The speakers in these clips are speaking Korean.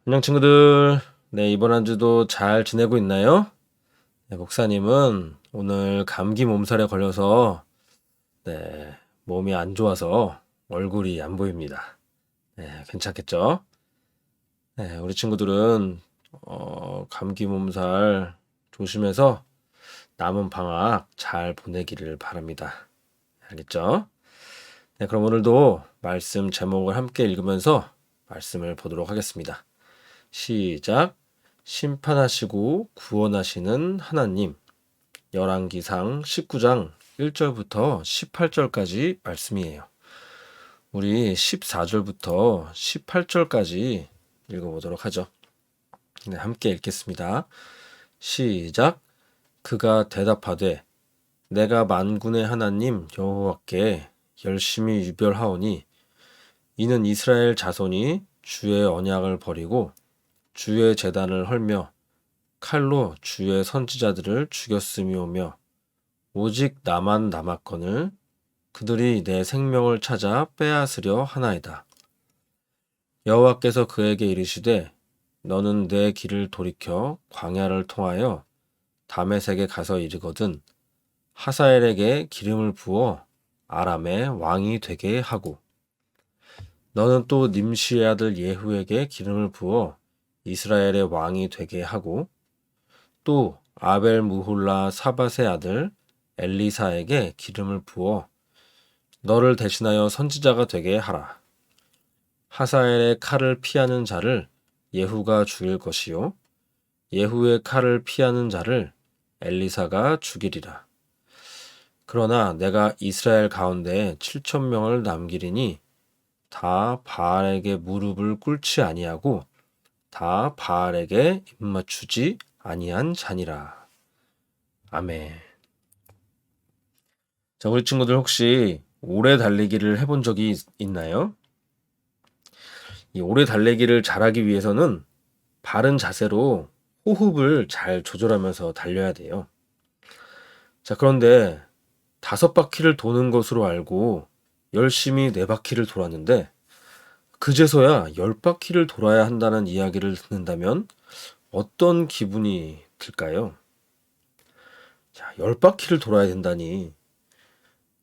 안녕 친구들. 네, 이번 한 주도 잘 지내고 있나요? 네, 목사님은 오늘 감기 몸살에 걸려서 네, 몸이 안 좋아서 얼굴이 안 보입니다. 네, 괜찮겠죠? 네, 우리 친구들은 감기 몸살 조심해서 남은 방학 잘 보내기를 바랍니다. 알겠죠? 네, 그럼 오늘도 말씀 제목을 함께 읽으면서 말씀을 보도록 하겠습니다. 시작. 심판하시고 구원하시는 하나님. 열왕기상 19장 1절부터 18절까지 말씀이에요. 우리 14절부터 18절까지 읽어보도록 하죠. 네, 함께 읽겠습니다. 시작. 그가 대답하되 내가 만군의 하나님 여호와께 열심히 유별하오니 이는 이스라엘 자손이 주의 언약을 버리고 주의 제단을 헐며 칼로 주의 선지자들을 죽였음이오며 오직 나만 남았거늘 그들이 내 생명을 찾아 빼앗으려 하나이다. 여호와께서 그에게 이르시되 너는 내 길을 돌이켜 광야를 통하여 다메섹에 가서 이르거든 하사엘에게 기름을 부어 아람의 왕이 되게 하고 너는 또 님시의 아들 예후에게 기름을 부어 이스라엘의 왕이 되게 하고 또 아벨 무홀라 사밧의 아들 엘리사에게 기름을 부어 너를 대신하여 선지자가 되게 하라. 하사엘의 칼을 피하는 자를 예후가 죽일 것이요 예후의 칼을 피하는 자를 엘리사가 죽이리라. 그러나 내가 이스라엘 가운데 7천 명을 남기리니 다 바알에게 무릎을 꿇지 아니하고 다 바알에게 입맞추지 아니한 자니라. 아멘. 자, 우리 친구들 혹시 오래 달리기를 해본 적이 있나요? 이 오래 달리기를 잘하기 위해서는 바른 자세로 호흡을 잘 조절하면서 달려야 돼요. 자, 그런데 5바퀴를 도는 것으로 알고 열심히 4바퀴를 돌았는데 그제서야 10바퀴를 돌아야 한다는 이야기를 듣는다면 어떤 기분이 들까요? 자, 10바퀴를 돌아야 된다니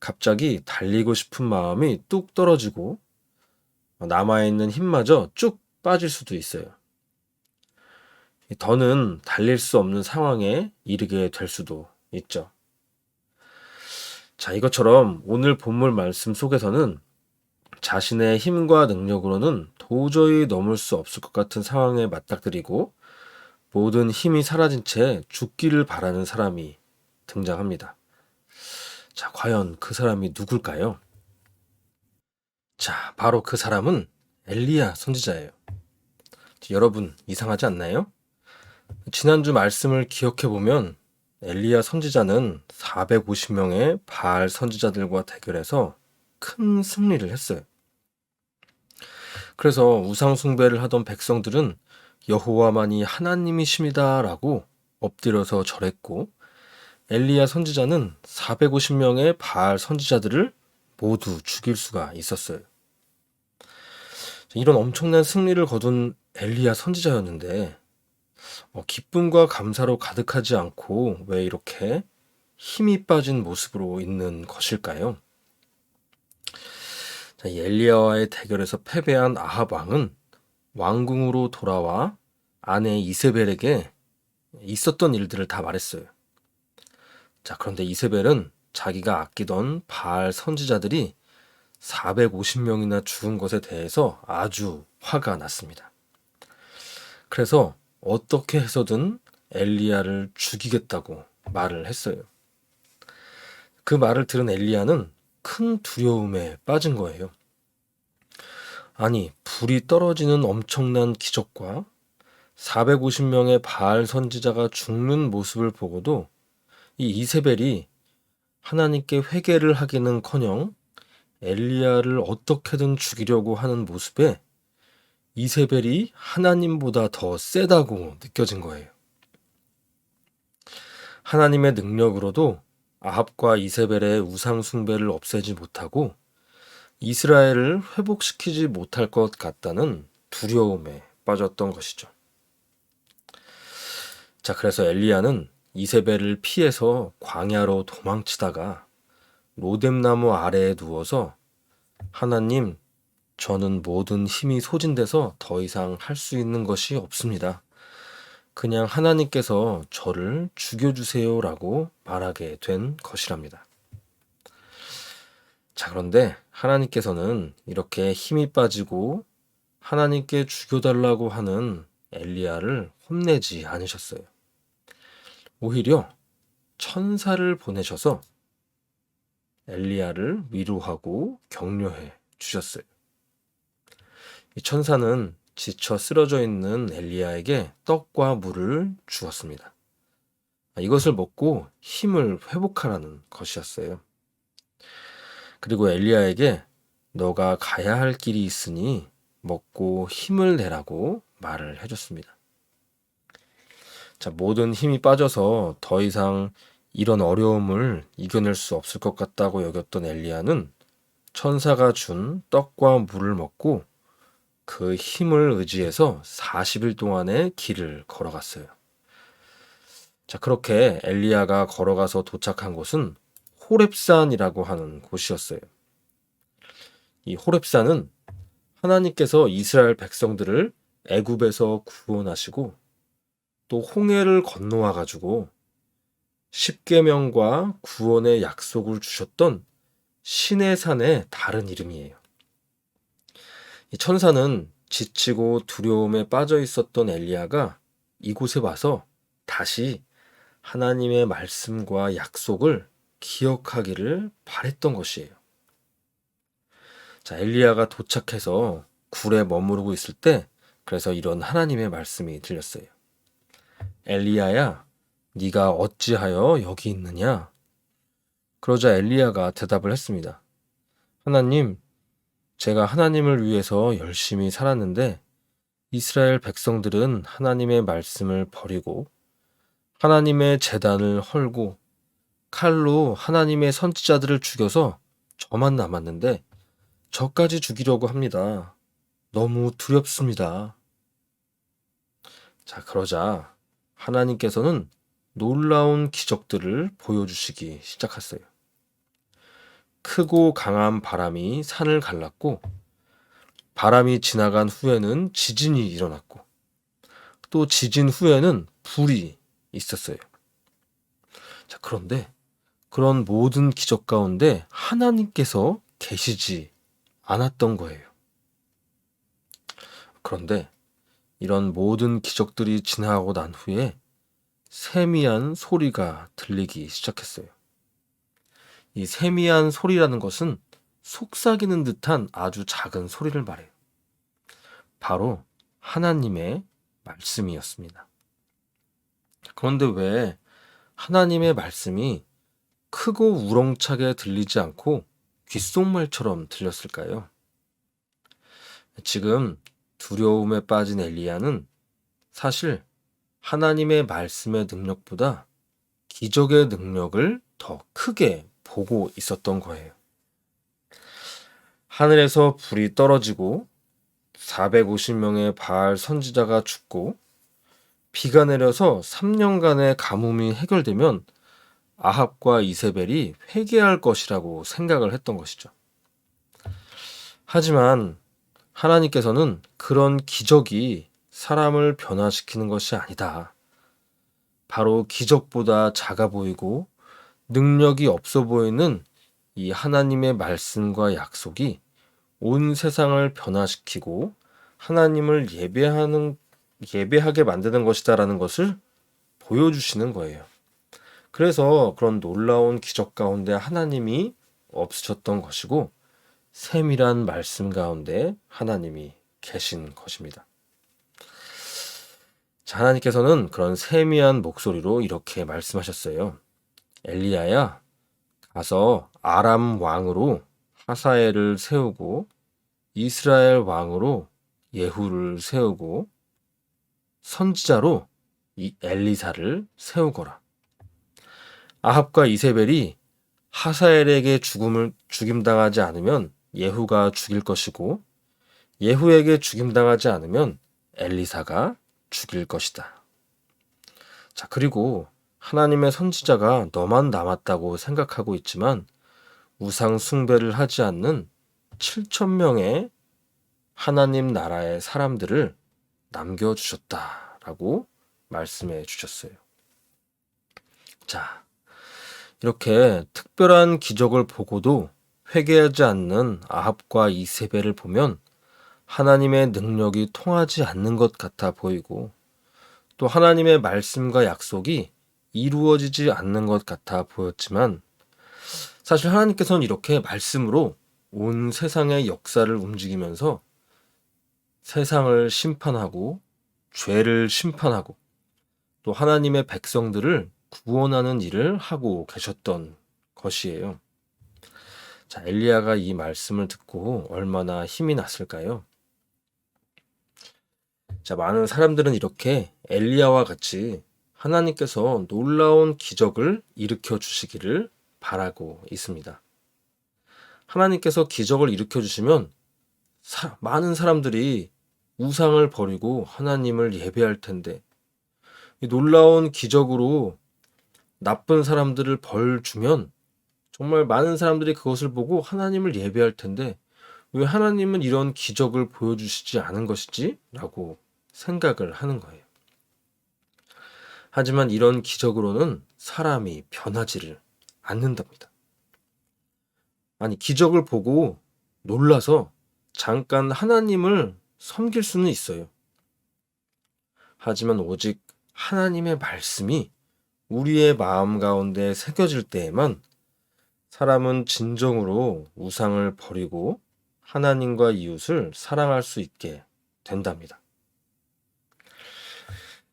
갑자기 달리고 싶은 마음이 뚝 떨어지고 남아있는 힘마저 쭉 빠질 수도 있어요. 더는 달릴 수 없는 상황에 이르게 될 수도 있죠. 자, 이것처럼 오늘 본문 말씀 속에서는 자신의 힘과 능력으로는 도저히 넘을 수 없을 것 같은 상황에 맞닥뜨리고 모든 힘이 사라진 채 죽기를 바라는 사람이 등장합니다. 자, 과연 그 사람이 누굴까요? 자, 바로 그 사람은 엘리야 선지자예요. 여러분, 이상하지 않나요? 지난주 말씀을 기억해보면 엘리야 선지자는 450명의 바알 선지자들과 대결해서 큰 승리를 했어요. 그래서 우상 숭배를 하던 백성들은 여호와만이 하나님이십니다 라고 엎드려서 절했고 엘리야 선지자는 450명의 바알 선지자들을 모두 죽일 수가 있었어요. 이런 엄청난 승리를 거둔 엘리야 선지자였는데 기쁨과 감사로 가득하지 않고 왜 이렇게 힘이 빠진 모습으로 있는 것일까요? 자, 이 엘리야와의 대결에서 패배한 아합 왕은 왕궁으로 돌아와 아내 이세벨에게 있었던 일들을 다 말했어요. 자, 그런데 이세벨은 자기가 아끼던 바알 선지자들이 450명이나 죽은 것에 대해서 아주 화가 났습니다. 그래서 어떻게 해서든 엘리야를 죽이겠다고 말을 했어요. 그 말을 들은 엘리야는 큰 두려움에 빠진 거예요. 아니, 불이 떨어지는 엄청난 기적과 450명의 바알 선지자가 죽는 모습을 보고도 이 이세벨이 하나님께 회개를 하기는커녕 엘리야를 어떻게든 죽이려고 하는 모습에 이세벨이 하나님보다 더 세다고 느껴진 거예요. 하나님의 능력으로도 아합과 이세벨의 우상 숭배를 없애지 못하고 이스라엘을 회복시키지 못할 것 같다는 두려움에 빠졌던 것이죠. 자, 그래서 엘리야는 이세벨을 피해서 광야로 도망치다가 로뎀나무 아래에 누워서 하나님, 저는 모든 힘이 소진돼서 더 이상 할 수 있는 것이 없습니다. 그냥 하나님께서 저를 죽여주세요라고 말하게 된 것이랍니다. 자, 그런데 하나님께서는 이렇게 힘이 빠지고 하나님께 죽여달라고 하는 엘리야를 혼내지 않으셨어요. 오히려 천사를 보내셔서 엘리야를 위로하고 격려해 주셨어요. 이 천사는 지쳐 쓰러져 있는 엘리야에게 떡과 물을 주었습니다. 이것을 먹고 힘을 회복하라는 것이었어요. 그리고 엘리야에게 너가 가야 할 길이 있으니 먹고 힘을 내라고 말을 해줬습니다. 자, 모든 힘이 빠져서 더 이상 이런 어려움을 이겨낼 수 없을 것 같다고 여겼던 엘리야는 천사가 준 떡과 물을 먹고 그 힘을 의지해서 40일 동안의 길을 걸어갔어요. 자, 그렇게 엘리야가 걸어가서 도착한 곳은 호렙산이라고 하는 곳이었어요. 이 호렙산은 하나님께서 이스라엘 백성들을 애굽에서 구원하시고 또 홍해를 건너와 가지고 십계명과 구원의 약속을 주셨던 신의 산의 다른 이름이에요. 이 천사는 지치고 두려움에 빠져 있었던 엘리야가 이곳에 와서 다시 하나님의 말씀과 약속을 기억하기를 바랬던 것이에요. 자, 엘리야가 도착해서 굴에 머무르고 있을 때 그래서 이런 하나님의 말씀이 들렸어요. 엘리야야, 네가 어찌하여 여기 있느냐? 그러자 엘리야가 대답을 했습니다. 하나님, 제가 하나님을 위해서 열심히 살았는데 이스라엘 백성들은 하나님의 말씀을 버리고 하나님의 제단을 헐고 칼로 하나님의 선지자들을 죽여서 저만 남았는데 저까지 죽이려고 합니다. 너무 두렵습니다. 자, 그러자 하나님께서는 놀라운 기적들을 보여주시기 시작했어요. 크고 강한 바람이 산을 갈랐고 바람이 지나간 후에는 지진이 일어났고 또 지진 후에는 불이 있었어요. 자, 그런데 그런 모든 기적 가운데 하나님께서 계시지 않았던 거예요. 그런데 이런 모든 기적들이 지나가고 난 후에 세미한 소리가 들리기 시작했어요. 이 세미한 소리라는 것은 속삭이는 듯한 아주 작은 소리를 말해요. 바로 하나님의 말씀이었습니다. 그런데 왜 하나님의 말씀이 크고 우렁차게 들리지 않고 귓속말처럼 들렸을까요? 지금 두려움에 빠진 엘리야는 사실 하나님의 말씀의 능력보다 기적의 능력을 더 크게 보고 있었던 거예요. 하늘에서 불이 떨어지고 450명의 바알 선지자가 죽고 비가 내려서 3년간의 가뭄이 해결되면 아합과 이세벨이 회개할 것이라고 생각을 했던 것이죠. 하지만 하나님께서는 그런 기적이 사람을 변화시키는 것이 아니다. 바로 기적보다 작아 보이고 능력이 없어 보이는 이 하나님의 말씀과 약속이 온 세상을 변화시키고 하나님을 예배하게 만드는 것이다라는 것을 보여주시는 거예요. 그래서 그런 놀라운 기적 가운데 하나님이 없으셨던 것이고 세밀한 말씀 가운데 하나님이 계신 것입니다. 자, 하나님께서는 그런 세미한 목소리로 이렇게 말씀하셨어요. 엘리야야, 가서 아람 왕으로 하사엘을 세우고 이스라엘 왕으로 예후를 세우고 선지자로 이 엘리사를 세우거라. 아합과 이세벨이 하사엘에게 죽임당하지 않으면 예후가 죽일 것이고 예후에게 죽임당하지 않으면 엘리사가 죽일 것이다. 자, 그리고 하나님의 선지자가 너만 남았다고 생각하고 있지만 우상 숭배를 하지 않는 7,000명의 하나님 나라의 사람들을 남겨주셨다라고 말씀해 주셨어요. 자, 이렇게 특별한 기적을 보고도 회개하지 않는 아합과 이세벨을 보면 하나님의 능력이 통하지 않는 것 같아 보이고 또 하나님의 말씀과 약속이 이루어지지 않는 것 같아 보였지만 사실 하나님께서는 이렇게 말씀으로 온 세상의 역사를 움직이면서 세상을 심판하고 죄를 심판하고 또 하나님의 백성들을 구원하는 일을 하고 계셨던 것이에요. 자, 엘리야가 이 말씀을 듣고 얼마나 힘이 났을까요? 자, 많은 사람들은 이렇게 엘리야와 같이 하나님께서 놀라운 기적을 일으켜 주시기를 바라고 있습니다. 하나님께서 기적을 일으켜 주시면 많은 사람들이 우상을 버리고 하나님을 예배할 텐데 이 놀라운 기적으로 나쁜 사람들을 벌 주면 정말 많은 사람들이 그것을 보고 하나님을 예배할 텐데 왜 하나님은 이런 기적을 보여주시지 않은 것이지? 라고 생각을 하는 거예요. 하지만 이런 기적으로는 사람이 변하지를 않는답니다. 아니, 기적을 보고 놀라서 잠깐 하나님을 섬길 수는 있어요. 하지만 오직 하나님의 말씀이 우리의 마음 가운데 새겨질 때에만 사람은 진정으로 우상을 버리고 하나님과 이웃을 사랑할 수 있게 된답니다.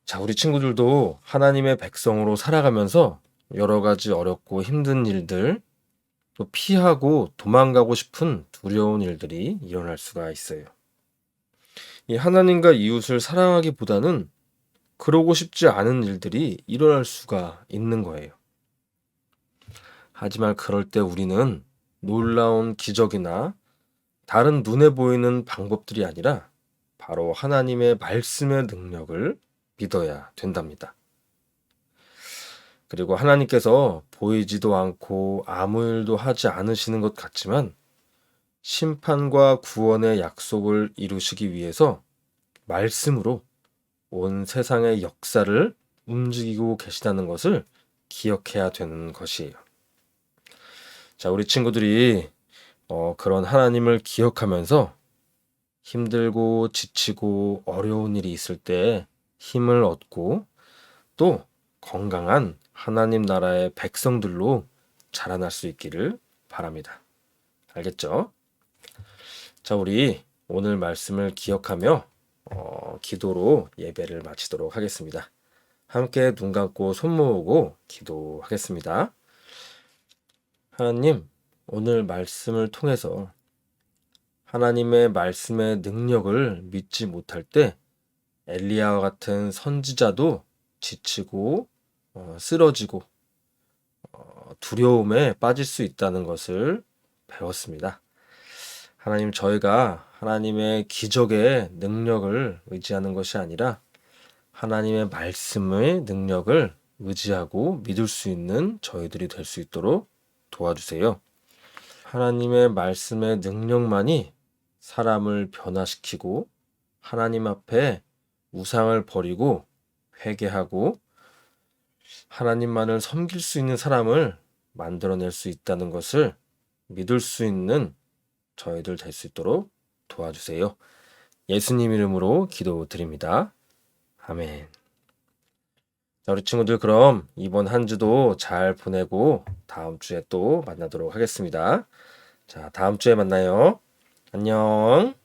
자, 우리 친구들도 하나님의 백성으로 살아가면서 여러 가지 어렵고 힘든 일들, 또 피하고 도망가고 싶은 두려운 일들이 일어날 수가 있어요. 이 하나님과 이웃을 사랑하기보다는 그러고 싶지 않은 일들이 일어날 수가 있는 거예요. 하지만 그럴 때 우리는 놀라운 기적이나 다른 눈에 보이는 방법들이 아니라 바로 하나님의 말씀의 능력을 믿어야 된답니다. 그리고 하나님께서 보이지도 않고 아무 일도 하지 않으시는 것 같지만 심판과 구원의 약속을 이루시기 위해서 말씀으로 온 세상의 역사를 움직이고 계시다는 것을 기억해야 되는 것이에요. 자, 우리 친구들이 그런 하나님을 기억하면서 힘들고 지치고 어려운 일이 있을 때 힘을 얻고 또 건강한 하나님 나라의 백성들로 자라날 수 있기를 바랍니다. 알겠죠? 자, 우리 오늘 말씀을 기억하며 기도로 예배를 마치도록 하겠습니다. 함께 눈 감고 손 모으고 기도하겠습니다. 하나님, 오늘 말씀을 통해서 하나님의 말씀의 능력을 믿지 못할 때 엘리야와 같은 선지자도 지치고 쓰러지고 두려움에 빠질 수 있다는 것을 배웠습니다. 하나님, 저희가 하나님의 기적의 능력을 의지하는 것이 아니라 하나님의 말씀의 능력을 의지하고 믿을 수 있는 저희들이 될 수 있도록 도와주세요. 하나님의 말씀의 능력만이 사람을 변화시키고 하나님 앞에 우상을 버리고 회개하고 하나님만을 섬길 수 있는 사람을 만들어낼 수 있다는 것을 믿을 수 있는 저희들 될 수 있도록 도와주세요. 예수님 이름으로 기도드립니다. 아멘. 자, 우리 친구들 그럼 이번 한 주도 잘 보내고 다음 주에 또 만나도록 하겠습니다. 자, 다음 주에 만나요. 안녕.